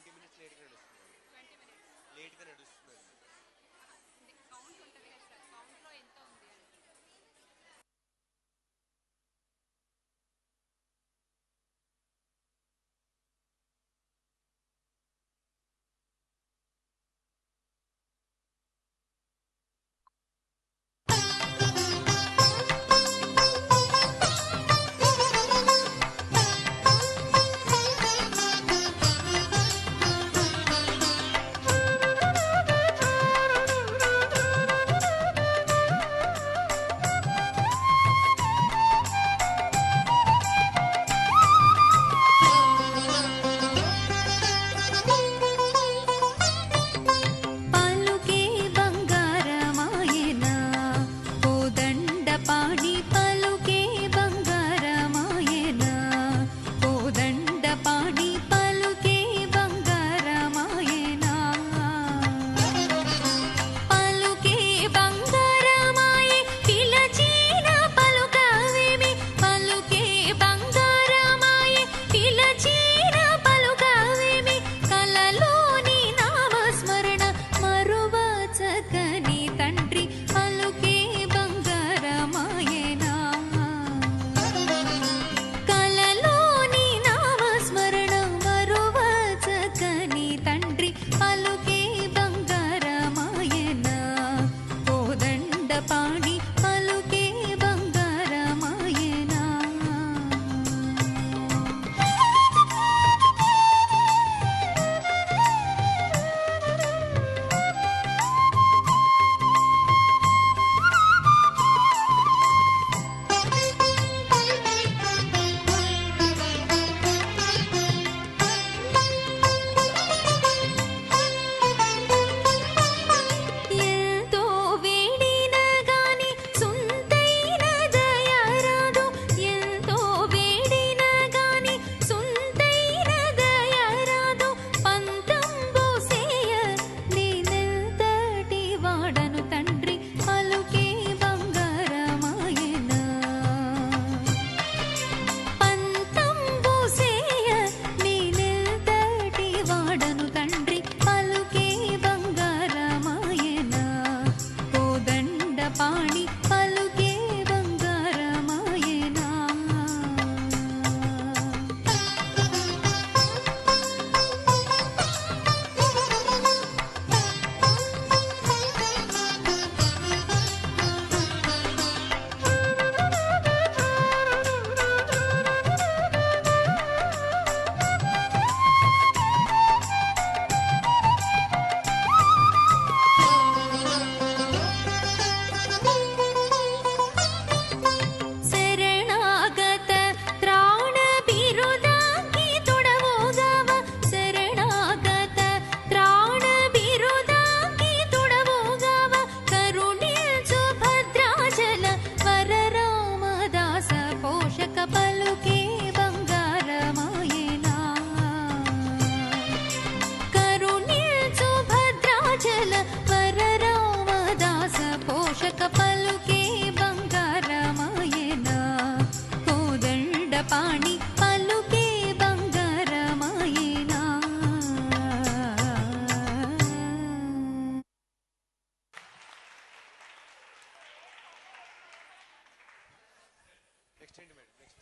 20 minutes లేట్గా నడుస్తుంది. 20 minutes లేట్గా నడుస్తుందండి. కౌంట్ ఉంటుంది కదా సార్, కౌంట్లో ఎంత ఉంది అని. పలుకే బంగారమాయెనా కోదండపాణి పలుకే బంగారమాయెనా కోదండపాణి పలుకే బంగారమాయెనా పలుకే బంగారమాయె పిలచిన పలుకవేమి పలుకే బంగారమాయె పిలచిన పలుకవేమి కలలోని నామస్మరణ మరువ చక్కని తండ్రి పలుకే బంగారమాయెనా కలలోని నామస్మరణ మరువ చక్కని తండ్రి పలుకే బంగారమాయెనా కోదండపాణి పలుకే బంగారమాయెనా ఎంతో వేడిన గాని సుందైన దయరాదు ఎంతో వేడిన గాని సుందైన దయరాదు పంతంబు సేయ నేనెంతటి వాడను తండ్రి పలుకే బంగారమాయెనా పంతంబు సేయ నేనెంతటి వాడను తండ్రి పలుకే బంగారమాయెనా కోదండపాణి పలుకే బంగారమాయెనా శరణాగత త్రాణ బిరుదాంకి తొడవుగావ శరణాగత త్రాణ బిరుదాంకి తొడవుగావ కరుణించు భద్రాచల వరరామదాస పోషక పలుకే బంగారమాయెనా కరుణించు భద్రాచల వరరామదాస పోషక పలుకే బంగారమాయెనా కోదండపాణి పలుకే బంగారమాయెనా నెక్స్ట్ ఏంటి మేడం? నెక్స్ట్